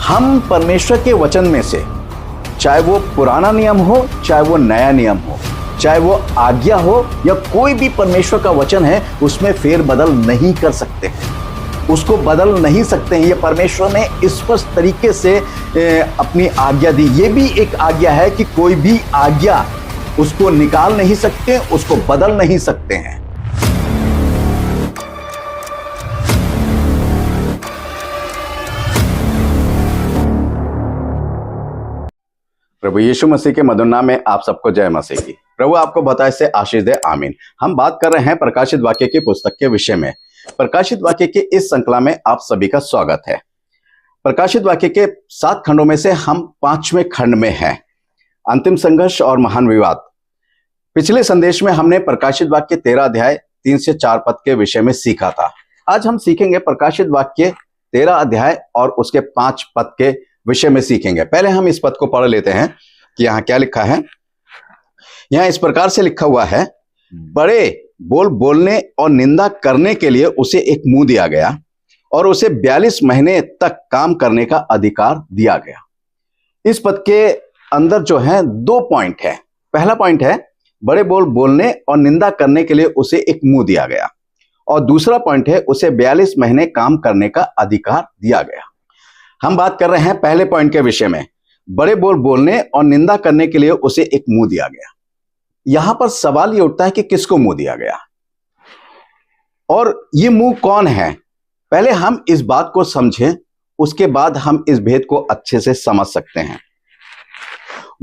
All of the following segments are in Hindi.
हम परमेश्वर के वचन में से, चाहे वो पुराना नियम हो, चाहे वो नया नियम हो, चाहे वो आज्ञा हो या कोई भी परमेश्वर का वचन है, उसमें फेरबदल नहीं कर सकते हैं, उसको बदल नहीं सकते हैं। ये परमेश्वर ने स्पष्ट तरीके से अपनी आज्ञा दी। ये भी एक आज्ञा है कि कोई भी आज्ञा उसको निकाल नहीं सकते, उसको बदल नहीं सकते हैं। प्रभु यीशु मसीह के मधुर नाम में आप सबको जय मसीह की। प्रभु आपको बताए से आशीष दे, आमीन। हम बात कर रहे हैं प्रकाशित वाक्य की पुस्तक के विषय में। प्रकाशित वाक्य के इस श्रृंखला में आप सभी का स्वागत है। प्रकाशित वाक्य के 7 खंडों में से हम 5वें खंड में हैं, अंतिम संघर्ष और महान विवाद। पिछले संदेश में हमने प्रकाशित वाक्य 13 अध्याय 3 से 4 पद के विषय में सीखा था। आज हम सीखेंगे प्रकाशित वाक्य 13 अध्याय और उसके 5 पद के विषय में सीखेंगे। पहले हम इस पद को पढ़ लेते हैं कि यहाँ क्या लिखा है। यहाँ इस प्रकार से लिखा हुआ है, बड़े बोल बोलने और निंदा करने के लिए उसे एक मुंह दिया गया और उसे 42 महीने तक काम करने का अधिकार दिया गया। इस पद के अंदर जो है 2 पॉइंट है। पहला पॉइंट है, बड़े बोल बोलने और निंदा करने के लिए उसे एक मुंह दिया गया, और दूसरा पॉइंट है, उसे 42 महीने काम करने का अधिकार दिया गया। हम बात कर रहे हैं पहले पॉइंट के विषय में, बड़े बोल बोलने और निंदा करने के लिए उसे एक मुंह दिया गया। यहां पर सवाल ये उठता है कि किसको मुंह दिया गया और ये मुंह कौन है। पहले हम इस बात को समझें, उसके बाद हम इस भेद को अच्छे से समझ सकते हैं।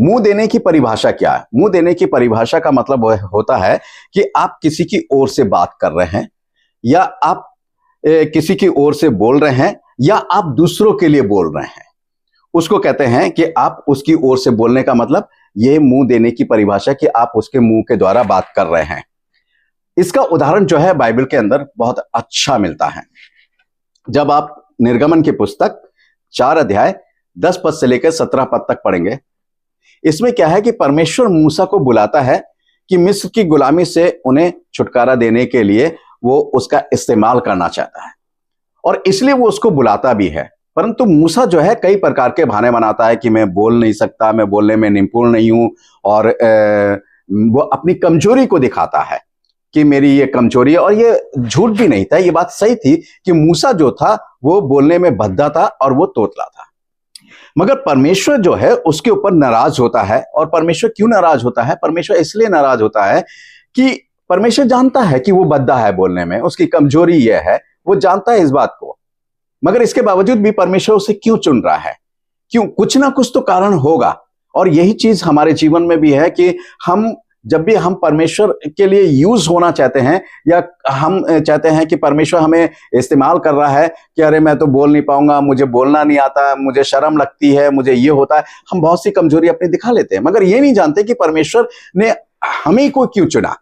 मुंह देने की परिभाषा क्या है? मुंह देने की परिभाषा का मतलब होता है कि आप किसी की ओर से बात कर रहे हैं, या आप किसी की ओर से बोल रहे हैं, या आप दूसरों के लिए बोल रहे हैं, उसको कहते हैं कि आप उसकी ओर से बोलने का मतलब यह मुंह देने की परिभाषा कि आप उसके मुंह के द्वारा बात कर रहे हैं। इसका उदाहरण जो है बाइबल के अंदर बहुत अच्छा मिलता है। जब आप निर्गमन की पुस्तक 4 अध्याय 10 पद से लेकर 17 पद तक पढ़ेंगे, इसमें क्या है कि परमेश्वर मूसा को बुलाता है कि मिस्र की गुलामी से उन्हें छुटकारा देने के लिए वो उसका इस्तेमाल करना चाहता है, और इसलिए वो उसको बुलाता भी है। परंतु मूसा जो है कई प्रकार के बहाने बनाता है कि मैं बोल नहीं सकता, मैं बोलने में निपुण नहीं हूं, और वो अपनी कमजोरी को दिखाता है कि मेरी ये कमजोरी है। और ये झूठ भी नहीं था, ये बात सही थी कि मूसा जो था वो बोलने में भद्दा था और वो तोतला था। मगर परमेश्वर जो है उसके ऊपर नाराज होता है। और परमेश्वर क्यों नाराज होता है? परमेश्वर इसलिए नाराज होता है कि परमेश्वर जानता है कि वो भद्दा है बोलने में, उसकी कमजोरी यह है, वो जानता है इस बात को। मगर इसके बावजूद भी परमेश्वर उसे क्यों चुन रहा है? क्यों? कुछ ना कुछ तो कारण होगा। और यही चीज हमारे जीवन में भी है कि हम जब भी हम परमेश्वर के लिए यूज होना चाहते हैं, या हम चाहते हैं कि परमेश्वर हमें इस्तेमाल कर रहा है कि अरे मैं तो बोल नहीं पाऊंगा, मुझे बोलना नहीं आता, मुझे शर्म लगती है, मुझे ये होता है, हम बहुत सी कमजोरी अपनी दिखा लेते हैं। मगर ये नहीं जानते कि परमेश्वर ने हमें को क्यों चुना।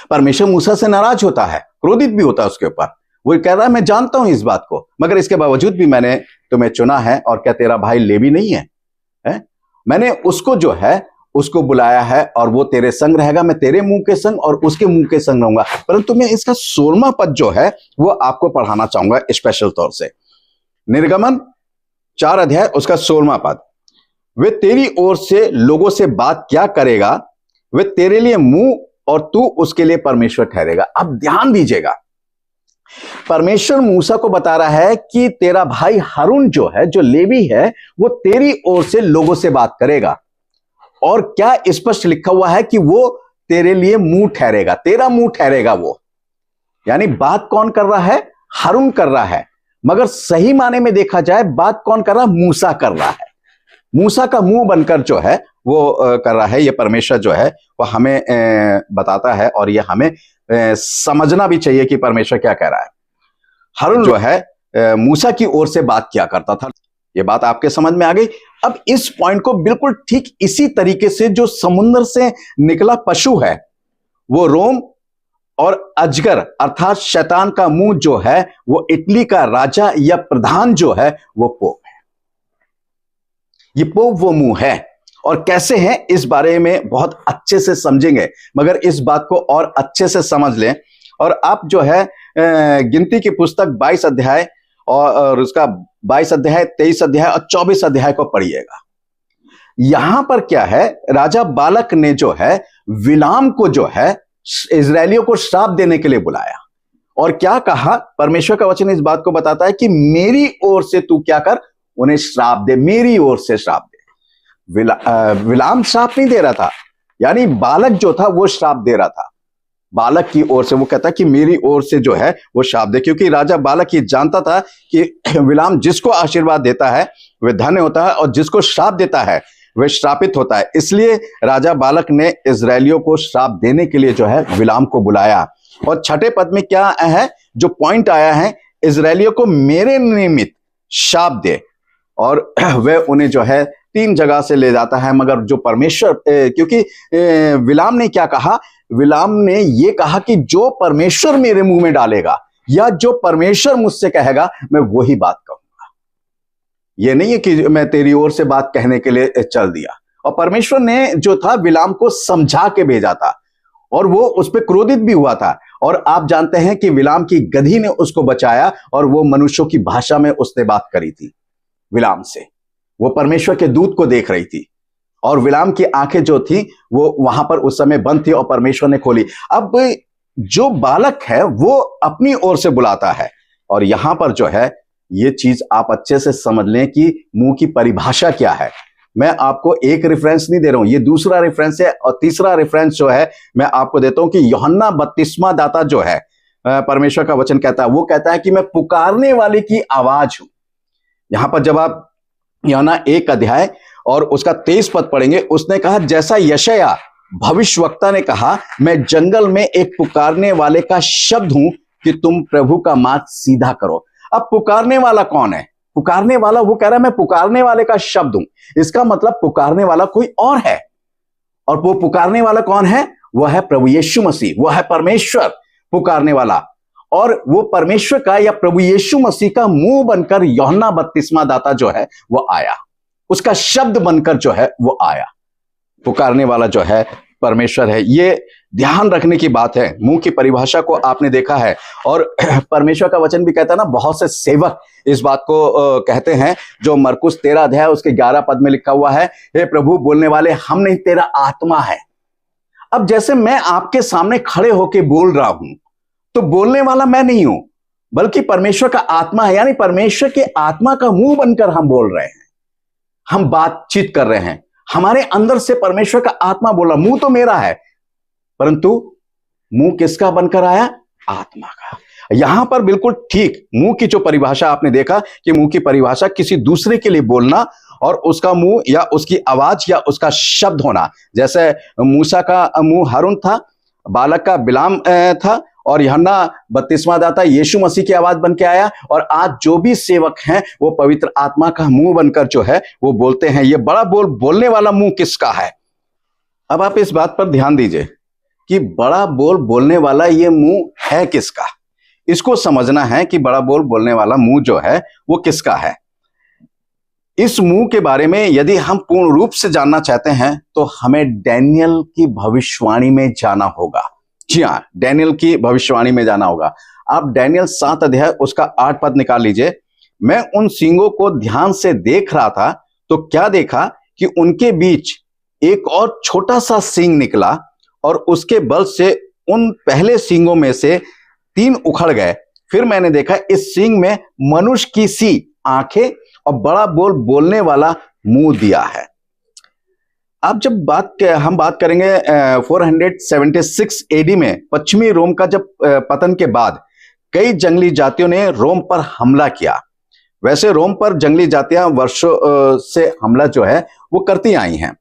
परमेश्वर मूसा से नाराज होता है, क्रोधित भी होता है उसके ऊपर। वो कह रहा है मैं जानता हूं इस बात को, मगर इसके बावजूद भी मैंने तुम्हें चुना है। और क्या तेरा भाई लेवी नहीं है? मैंने उसको जो है उसको बुलाया है, और वो तेरे संग रहेगा, मैं तेरे मुंह के संग और उसके मुंह के संग रहूंगा। परंतु मैं इसका 16वां पद जो है वो आपको पढ़ाना चाहूंगा स्पेशल तौर से। निर्गमन 4 अध्याय उसका 16वां पद, वे तेरी ओर से लोगों से बात क्या करेगा, वे तेरे लिए मुंह और तू उसके लिए परमेश्वर ठहरेगा। अब ध्यान दीजिएगा, परमेश्वर मूसा को बता रहा है कि तेरा भाई हारून जो है, जो लेवी है, वो तेरी ओर से लोगों से बात करेगा। और क्या स्पष्ट लिखा हुआ है कि वो तेरे लिए मुंह ठहरेगा, तेरा मुंह ठहरेगा वो। यानी बात कौन कर रहा है? हारून कर रहा है। मगर सही माने में देखा जाए बात कौन कर रहा है? मूसा कर रहा है। मूसा का मुंह बनकर जो है वो कर रहा है। ये परमेश्वर जो है वो हमें बताता है, और ये हमें समझना भी चाहिए कि परमेश्वर क्या कह रहा है। हारून जो है मूसा की ओर से बात किया करता था। ये बात आपके समझ में आ गई? अब इस पॉइंट को बिल्कुल ठीक इसी तरीके से जो समुद्र से निकला पशु है, वो रोम और अजगर अर्थात शैतान का मुंह जो है, वो इटली का राजा या प्रधान जो है वो पोप है। ये पोप वो मुंह है। और कैसे हैं इस बारे में बहुत अच्छे से समझेंगे, मगर इस बात को और अच्छे से समझ लें। और आप जो है गिनती की पुस्तक 22 अध्याय और उसका 22 अध्याय, 23 अध्याय और 24 अध्याय को पढ़िएगा। यहां पर क्या है, राजा बालक ने जो है बिलाम को जो है इजरायलियों को श्राप देने के लिए बुलाया और क्या कहा, परमेश्वर का वचन इस बात को बताता है कि मेरी ओर से तू क्या कर, उन्हें श्राप दे, मेरी ओर से श्राप दे। बिलाम श्राप नहीं दे रहा था, यानी बालक जो था वो श्राप दे रहा था। बालक की ओर से वो कहता कि मेरी ओर से जो है वो श्राप दे, क्योंकि राजा बालक ये जानता था कि बिलाम जिसको आशीर्वाद देता है वह धन्य होता है और जिसको श्राप देता है वह श्रापित होता है। इसलिए राजा बालक ने इजरायलियों को श्राप देने के लिए जो है बिलाम को बुलाया। और छठे पद में क्या है, जो पॉइंट आया है, इजरायलियों को मेरे निमित्त श्राप दे, और वह उन्हें जो है 3 जगह से ले जाता है। मगर जो परमेश्वर, क्योंकि बिलाम ने क्या कहा, बिलाम ने ये कहा कि जो परमेश्वर मेरे मुंह में डालेगा या जो परमेश्वर मुझसे कहेगा मैं वही बात कहूंगा। ये नहीं है कि मैं तेरी ओर से बात कहने के लिए चल दिया। और परमेश्वर ने जो था बिलाम को समझा के भेजा था और वो उस पर क्रोधित भी हुआ था। और आप जानते हैं कि बिलाम की गधी ने उसको बचाया और वो मनुष्यों की भाषा में उसने बात करी थी बिलाम से। वो परमेश्वर के दूत को देख रही थी और बिलाम की आंखें जो थी वो वहां पर उस समय बंद थी और परमेश्वर ने खोली। अब जो बालक है वो अपनी ओर से बुलाता है। और यहां पर जो है ये चीज आप अच्छे से समझ लें कि मुंह की परिभाषा क्या है। मैं आपको एक रेफरेंस नहीं दे रहा हूं, ये दूसरा रेफरेंस है। और तीसरा रेफरेंस जो है मैं आपको देता हूं कि यूहन्ना बपतिस्मा दाता जो है, परमेश्वर का वचन कहता है, वो कहता है कि मैं पुकारने वाले की आवाज हूं। यहां पर जब आप यूहन्ना 1 अध्याय और उसका 23 पद पढ़ेंगे, उसने कहा जैसा यशायाह भविष्यवक्ता ने कहा, मैं जंगल में एक पुकारने वाले का शब्द हूं कि तुम प्रभु का मार्ग सीधा करो। अब पुकारने वाला कौन है? पुकारने वाला, वो कह रहा है मैं पुकारने वाले का शब्द हूं। इसका मतलब पुकारने वाला कोई और है। और वो पुकारने वाला कौन है? वह है प्रभु यीशु मसीह, वह है परमेश्वर पुकारने वाला। और वो परमेश्वर का या प्रभु यीशु मसीह का मुंह बनकर यूहन्ना बपतिस्मा दाता जो है वो आया, उसका शब्द बनकर जो है वो आया। पुकारने वाला जो है परमेश्वर है। ये ध्यान रखने की बात है। मुंह की परिभाषा को आपने देखा है। और परमेश्वर का वचन भी कहता है ना, बहुत से सेवक इस बात को कहते हैं, जो मरकुस 13 अध्याय उसके 11 पद में लिखा हुआ है, हे प्रभु बोलने वाले हम नहीं, तेरा आत्मा है। अब जैसे मैं आपके सामने खड़े होके बोल रहा हूं तो बोलने वाला मैं नहीं हूं बल्कि परमेश्वर का आत्मा है। यानी परमेश्वर के आत्मा का मुंह बनकर हम बोल रहे हैं, हम बातचीत कर रहे हैं। हमारे अंदर से परमेश्वर का आत्मा बोला। मुंह तो मेरा है परंतु मुंह किसका बनकर आया? आत्मा का। यहां पर बिल्कुल ठीक मुंह की जो परिभाषा आपने देखा कि मुंह की परिभाषा किसी दूसरे के लिए बोलना और उसका मुंह या उसकी आवाज या उसका शब्द होना। जैसे मूसा का मुंह हारून था, बालक का बिलाम था, और यूहन्ना बपतिस्मा दाता यीशु मसीह की आवाज बन के आया। और आज जो भी सेवक हैं वो पवित्र आत्मा का मुंह बनकर जो है वो बोलते हैं। ये बड़ा बोलने वाला मुंह किसका है? अब आप इस बात पर ध्यान दीजिए कि बड़ा बोलने वाला ये मुंह है किसका। इसको समझना है कि बड़ा बोलने वाला मुंह जो है वो किसका है। इस मुंह के बारे में यदि हम पूर्ण रूप से जानना चाहते हैं तो हमें डैनियल की भविष्यवाणी में जाना होगा। जी हाँ, डैनियल की भविष्यवाणी में जाना होगा। आप डैनियल 7 अध्याय उसका 8 पद निकाल लीजिए। मैं उन सींगों को ध्यान से देख रहा था तो क्या देखा कि उनके बीच एक और छोटा सा सींग निकला और उसके बल से उन पहले सींगों में से 3 उखड़ गए। फिर मैंने देखा इस सींग में मनुष्य की सी आंखें और बड़ा बोलने वाला मुंह दिया है। अब जब हम बात करेंगे 476 एडी में पश्चिमी रोम का जब पतन के बाद कई जंगली जातियों ने रोम पर हमला किया। वैसे रोम पर जंगली जातियां वर्षों से हमला जो है वो करती आई हैं,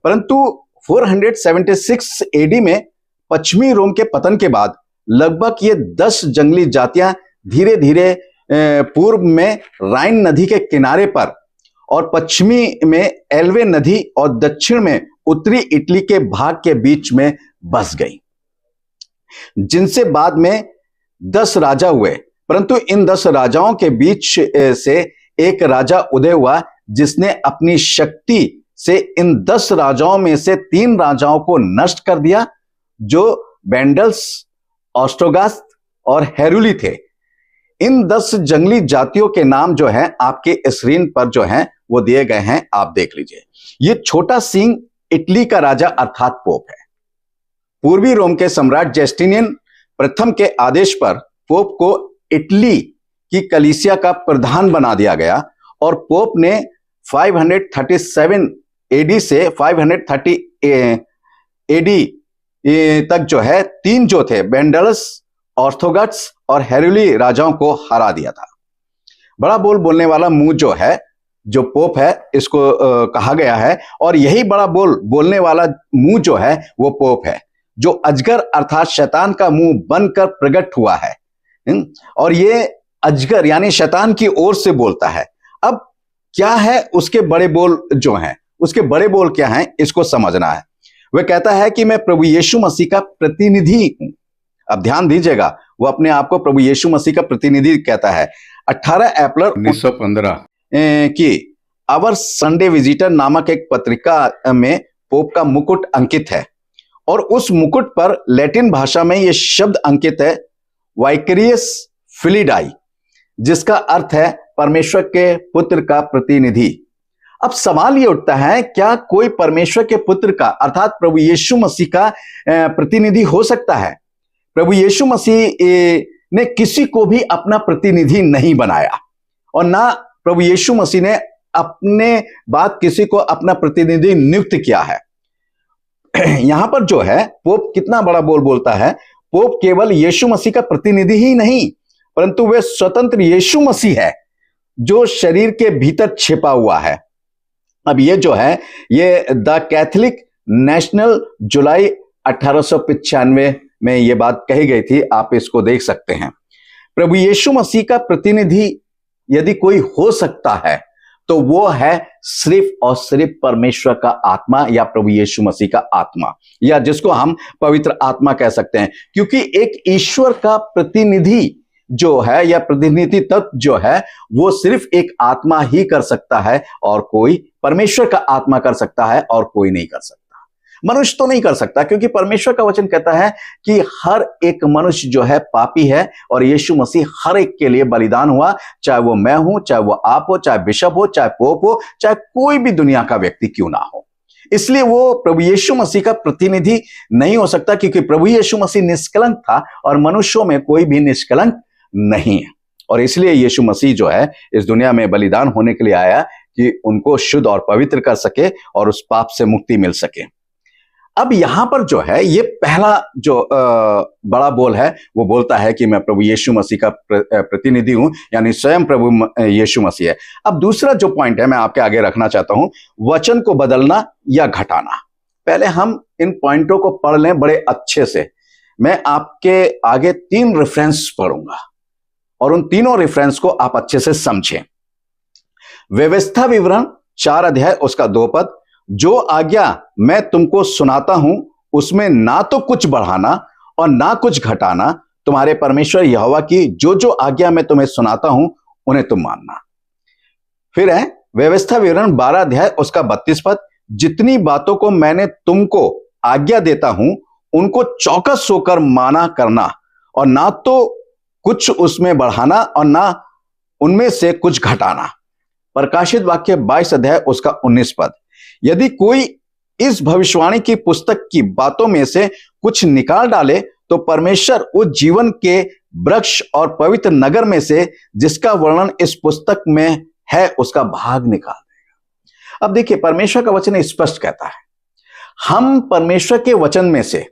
परंतु 476 एडी में पश्चिमी रोम के पतन के बाद लगभग ये 10 जंगली जातियां धीरे धीरे पूर्व में राइन नदी के किनारे पर और पश्चिमी में एल्वे नदी और दक्षिण में उत्तरी इटली के भाग के बीच में बस गई, जिनसे बाद में 10 राजा हुए। परंतु इन 10 राजाओं के बीच से एक राजा उदय हुआ जिसने अपनी शक्ति से इन 10 राजाओं में से 3 राजाओं को नष्ट कर दिया, जो बैंडल्स, ऑस्ट्रोगास्त और हेरुली थे। इन 10 जंगली जातियों के नाम जो है आपके स्क्रीन पर जो है वो दिए गए हैं, आप देख लीजिए। ये छोटा सिंह इटली का राजा अर्थात पोप है। पूर्वी रोम के सम्राट जस्टिनियन प्रथम के आदेश पर पोप को इटली की कलीसिया का प्रधान बना दिया गया और पोप ने 537 एडी से 530 एडी तक जो है 3 जो थे वेंडल्स, ऑर्थोडॉक्स और हेरुली राजाओं को हरा दिया था। बड़ा बोल बोलने वाला मुंह जो है, जो पोप है, इसको कहा गया है। और यही बड़ा बोल बोलने वाला मुंह जो है वो पोप है, जो अजगर अर्थात शैतान का मुंह बनकर प्रकट हुआ है। और ये अजगर यानी शैतान की ओर से बोलता है। अब क्या है उसके बड़े बोल जो हैं, उसके बड़े बोल क्या हैं, इसको समझना है। वह कहता है कि मैं प्रभु यीशु मसीह का प्रतिनिधि हूं। अब ध्यान दीजिएगा, वो अपने आप को प्रभु यीशु मसीह का प्रतिनिधि कहता है। 18 अप्रैल 1915 की आवर संडे विजिटर नामक एक पत्रिका में पोप का मुकुट अंकित है और उस मुकुट पर लैटिन भाषा में यह शब्द अंकित है, वाइकरियस फिलिडाई, जिसका अर्थ है परमेश्वर के पुत्र का प्रतिनिधि। अब सवाल यह उठता है, क्या कोई परमेश्वर के पुत्र का अर्थात प्रभु यीशु मसीह का प्रतिनिधि हो सकता है? प्रभु यीशु मसीह ने किसी को भी अपना प्रतिनिधि नहीं बनाया और ना प्रभु यीशु मसीह ने अपने बाद किसी को अपना प्रतिनिधि नियुक्त किया है। यहां पर जो है पोप कितना बड़ा बोल बोलता है। पोप केवल यीशु मसीह का प्रतिनिधि ही नहीं, परंतु वे स्वतंत्र यीशु मसीह है जो शरीर के भीतर छिपा हुआ है। अब ये जो है ये द कैथोलिक नेशनल जुलाई 1895 में ये बात कही गई थी, आप इसको देख सकते हैं। प्रभु यीशु मसीह का प्रतिनिधि यदि कोई हो सकता है तो वो है सिर्फ और सिर्फ परमेश्वर का आत्मा या प्रभु यीशु मसीह का आत्मा, या जिसको हम पवित्र आत्मा कह सकते हैं। क्योंकि एक ईश्वर का प्रतिनिधि जो है या प्रतिनिधि तत्व जो है वो सिर्फ एक आत्मा ही कर सकता है और कोई, परमेश्वर का आत्मा कर सकता है और कोई नहीं कर सकता। मनुष्य तो नहीं कर सकता, क्योंकि परमेश्वर का वचन कहता है कि हर एक मनुष्य जो है पापी है और यीशु मसीह हर एक के लिए बलिदान हुआ, चाहे वो मैं हूं, चाहे वो आप हो, चाहे बिशप हो, चाहे पोप हो, चाहे कोई भी दुनिया का व्यक्ति क्यों ना हो। इसलिए वो प्रभु यीशु मसीह का प्रतिनिधि नहीं हो सकता, क्योंकि प्रभु यीशु मसीह निष्कलंक था और मनुष्यों में कोई भी निष्कलंक नहीं है। और इसलिए यीशु मसीह जो है इस दुनिया में बलिदान होने के लिए आया कि उनको शुद्ध और पवित्र कर सके और उस पाप से मुक्ति मिल सके। अब यहां पर जो है ये पहला जो बड़ा बोल है वो बोलता है कि मैं प्रभु यीशु मसीह का प्रतिनिधि हूं, यानी स्वयं प्रभु यीशु मसीह है। अब दूसरा जो पॉइंट है मैं आपके आगे रखना चाहता हूं, वचन को बदलना या घटाना। पहले हम इन पॉइंटों को पढ़ लें बड़े अच्छे से। मैं आपके आगे 3 रेफरेंस पढ़ूंगा और उन तीनों रेफरेंस को आप अच्छे से समझें। व्यवस्था विवरण 4 अध्याय उसका 2 पद, जो आज्ञा मैं तुमको सुनाता हूं उसमें ना तो कुछ बढ़ाना और ना कुछ घटाना, तुम्हारे परमेश्वर यहोवा की जो जो आज्ञा मैं तुम्हें सुनाता हूं उन्हें तुम मानना। फिर है व्यवस्था विवरण 12 अध्याय उसका 32 पद, जितनी बातों को मैंने तुमको आज्ञा देता हूं उनको चौकस होकर माना करना और ना तो कुछ उसमें बढ़ाना और ना उनमें से कुछ घटाना। प्रकाशित वाक्य 22 अध्याय उसका 19 पद, यदि कोई इस भविष्यवाणी की पुस्तक की बातों में से कुछ निकाल डाले तो परमेश्वर उस जीवन के वृक्ष और पवित्र नगर में से जिसका वर्णन इस पुस्तक में है उसका भाग निकाल देगा। अब देखिए परमेश्वर का वचन स्पष्ट कहता है, हम परमेश्वर के वचन में से,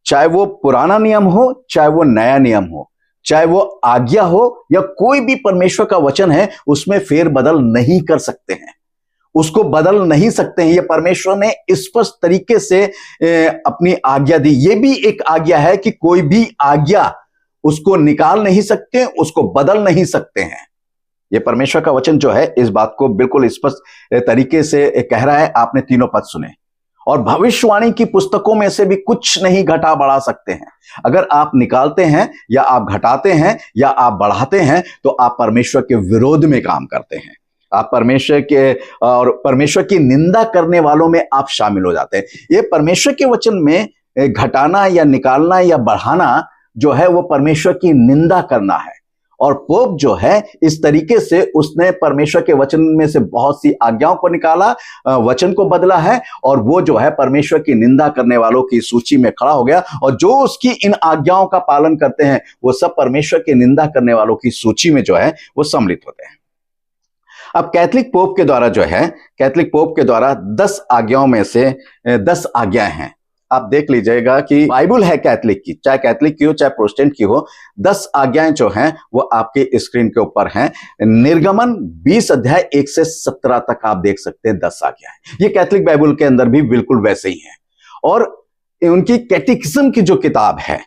चाहे वो पुराना नियम हो चाहे वो नया नियम हो, चाहे वो आज्ञा हो या कोई भी परमेश्वर का वचन है, उसमें फेरबदल नहीं कर सकते हैं, उसको बदल नहीं सकते हैं। ये परमेश्वर ने स्पष्ट तरीके से अपनी आज्ञा दी। ये भी एक आज्ञा है कि कोई भी आज्ञा उसको निकाल नहीं सकते, उसको बदल नहीं सकते हैं। ये परमेश्वर का वचन जो है इस बात को बिल्कुल स्पष्ट तरीके से कह रहा है। आपने तीनों पद सुने। और भविष्यवाणी की पुस्तकों में से भी कुछ नहीं घटा बढ़ा सकते हैं। अगर आप निकालते हैं या आप घटाते हैं या आप बढ़ाते हैं तो आप परमेश्वर के विरोध में काम करते हैं। आप परमेश्वर के और परमेश्वर की निंदा करने वालों में आप शामिल हो जाते हैं। ये परमेश्वर के वचन में घटाना या निकालना या बढ़ाना जो है वो परमेश्वर की निंदा करना है। और पोप जो है इस तरीके से उसने परमेश्वर के वचन में से बहुत सी आज्ञाओं को निकाला, वचन को बदला है, और वो जो है परमेश्वर की निंदा करने वालों की सूची में खड़ा हो गया, और जो उसकी इन आज्ञाओं का पालन करते हैं वो सब परमेश्वर की निंदा करने वालों की सूची में जो है वो सम्मिलित होते हैं। अब कैथोलिक पोप के द्वारा जो है, कैथोलिक पोप के द्वारा 10 आज्ञाओं में से 10 आज्ञाएं हैं। आप देख लीजिएगा कि बाइबल है कैथोलिक की, चाहे कैथोलिक की हो चाहे प्रोटेस्टेंट की हो, 10 आज्ञाएं जो हैं वो आपके स्क्रीन के ऊपर हैं। निर्गमन 20 अध्याय 1 से 17 तक आप देख सकते हैं 10 आज्ञाएं। ये कैथोलिक बाइबल के अंदर भी बिल्कुल वैसे ही है। और उनकी कैटेकिज्म की जो किताब है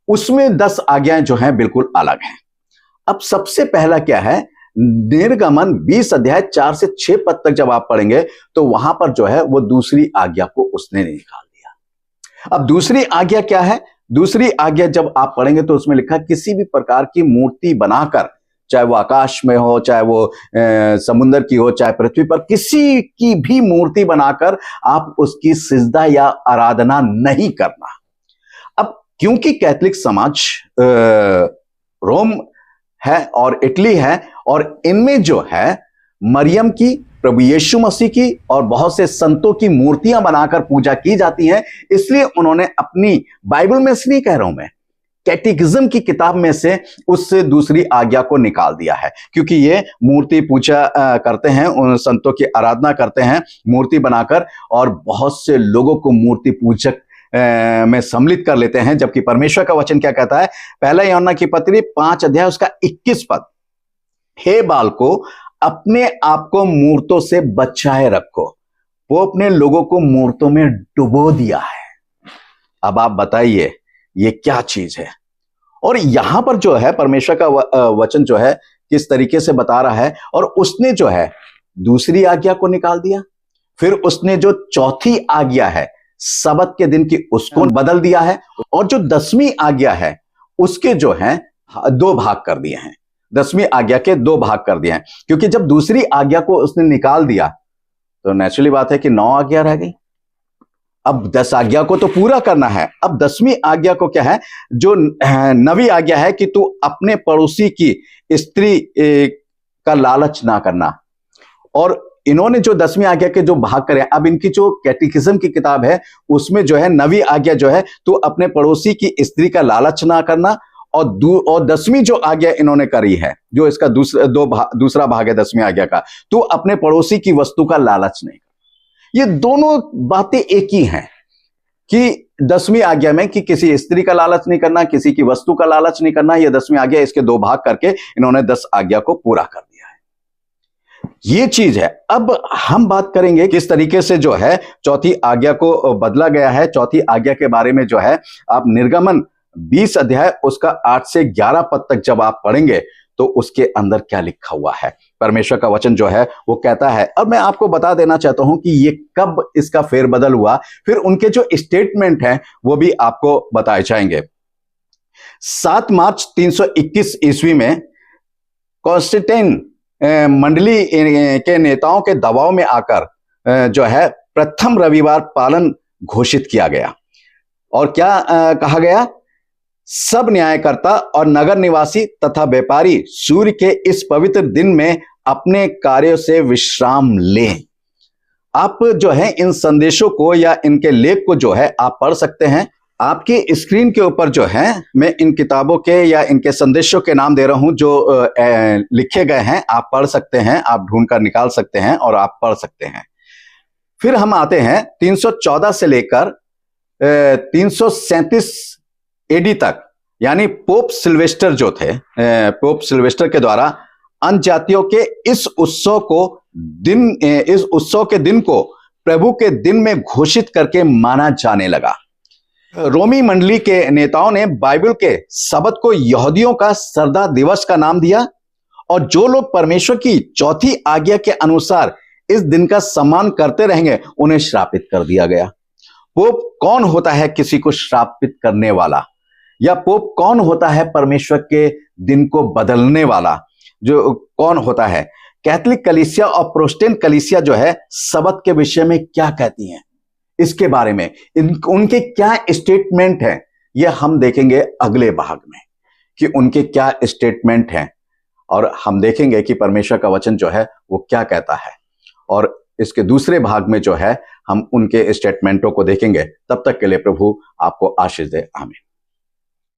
उसमें 10 आज्ञाएं जो हैं बिल्कुल अलग हैं। अब सबसे पहला क्या है, निर्गमन 20 अध्याय 4 से 6 पद तक जब आप पढ़ेंगे तो वहां पर जो है वो दूसरी आज्ञा को उसने निकाल दिया। अब दूसरी आज्ञा क्या है? दूसरी आज्ञा जब आप पढ़ेंगे तो उसमें लिखा किसी भी प्रकार की मूर्ति बनाकर, चाहे वो आकाश में हो, चाहे वो समुद्र की हो, चाहे पृथ्वी पर, किसी की भी मूर्ति बनाकर आप उसकी सिजदा या आराधना नहीं करना। अब क्योंकि कैथोलिक समाज रोम है और इटली है, और इनमें जो है मरियम की, प्रभु यीशु मसीह की और बहुत से संतों की मूर्तियां बनाकर पूजा की जाती हैं, इसलिए उन्होंने अपनी बाइबल में से नहीं कह रहा हूं मैं, कैटेकिज्म की किताब में से उस दूसरी आज्ञा को निकाल दिया है। क्योंकि ये मूर्ति पूजा करते हैं, उन संतों की आराधना करते हैं मूर्ति बनाकर, और बहुत से लोगों को मूर्ति पूजक में सम्मिलित कर लेते हैं। जबकि परमेश्वर का वचन क्या कहता है? पहला यूहन्ना की पत्री 5 अध्याय उसका 21 पद, हे बालको अपने आप को मूर्तों से बचाए रखो। वो अपने लोगों को मूर्तों में डुबो दिया है। अब आप बताइए ये क्या चीज है? और यहां पर जो है परमेश्वर का वचन जो है किस तरीके से बता रहा है, और उसने जो है दूसरी आज्ञा को निकाल दिया। फिर उसने जो चौथी आज्ञा है सब्त के दिन की, उसको बदल दिया है, और जो 10वीं आज्ञा है उसके जो है 2 भाग कर दिए हैं। 10वीं आज्ञा के 2 भाग कर दिए हैं, क्योंकि जब दूसरी आज्ञा को उसने निकाल दिया तो नेचुरली बात है कि 9 आज्ञा रह गई। अब 10 आज्ञा को तो पूरा करना है। अब 10वीं आज्ञा को क्या है? जो 9वीं आज्ञा है कि तू अपने पड़ोसी की स्त्री का लालच ना करना। और इन्होंने जो 10वीं आज्ञा के जो भाग करे, अब इनकी जो कैटेकिज्म की किताब है उसमें जो है 9वीं आज्ञा जो है तू अपने पड़ोसी की स्त्री का लालच ना करना, और 10वीं जो आज्ञा इन्होंने करी है, जो इसका दूसरा भाग है 10वीं आज्ञा का, तू अपने पड़ोसी की वस्तु का लालच नहीं करना। ये दोनों बातें एक ही हैं कि 10वीं आज्ञा में कि किसी स्त्री का लालच नहीं करना, किसी की वस्तु का लालच नहीं करना, ये 10वीं आज्ञा, इसके 2 भाग करके इन्होंने 10 आज्ञा को पूरा कर दिया है। ये चीज है। अब हम बात करेंगे किस तरीके से जो है चौथी आज्ञा को बदला गया है। चौथी आज्ञा के बारे में जो है आप निर्गमन 20 अध्याय उसका 8 से 11 पद तक जब आप पढ़ेंगे तो उसके अंदर क्या लिखा हुआ है, परमेश्वर का वचन जो है वो कहता है। अब मैं आपको बता देना चाहता हूं कि ये कब इसका फेरबदल हुआ, फिर उनके जो स्टेटमेंट हैं वो भी आपको बताए जाएंगे। 7 मार्च 321 ईस्वी में कॉन्स्टेंटाइन मंडली के नेताओं के दबाव में आकर जो है प्रथम रविवार पालन घोषित किया गया। और क्या कहा गया? सब न्यायकर्ता और नगर निवासी तथा व्यापारी सूर्य के इस पवित्र दिन में अपने कार्यों से विश्राम लें। आप जो है इन संदेशों को या इनके लेख को जो है आप पढ़ सकते हैं। आपके स्क्रीन के ऊपर जो है मैं इन किताबों के या इनके संदेशों के नाम दे रहा हूं जो लिखे गए हैं। आप पढ़ सकते हैं, आप ढूंढ कर निकाल सकते हैं और आप पढ़ सकते हैं। फिर हम आते हैं 314 से लेकर 337 एडी तक, यानी पोप सिल्वेस्टर जो थे, पोप सिल्वेस्टर के द्वारा अन्य जातियों के इस उत्सव के दिन को प्रभु के दिन में घोषित करके माना जाने लगा। रोमी मंडली के नेताओं ने बाइबल के सब्त को यहूदियों का सरदा दिवस का नाम दिया, और जो लोग परमेश्वर की चौथी आज्ञा के अनुसार इस दिन का सम्मान करते रहेंगे उन्हें श्रापित कर दिया गया। पोप कौन होता है किसी को श्रापित करने वाला? या पोप कौन होता है परमेश्वर के दिन को बदलने वाला? जो कौन होता है? कैथोलिक कलीसिया और प्रोटेस्टेंट कलीसिया जो है सब्त के विषय में क्या कहती हैं, इसके बारे में उनके क्या स्टेटमेंट है, यह हम देखेंगे अगले भाग में। कि उनके क्या स्टेटमेंट हैं, और हम देखेंगे कि परमेश्वर का वचन जो है वो क्या कहता है। और इसके दूसरे भाग में जो है हम उनके स्टेटमेंटों को देखेंगे। तब तक के लिए प्रभु आपको आशीष दे। आमीन।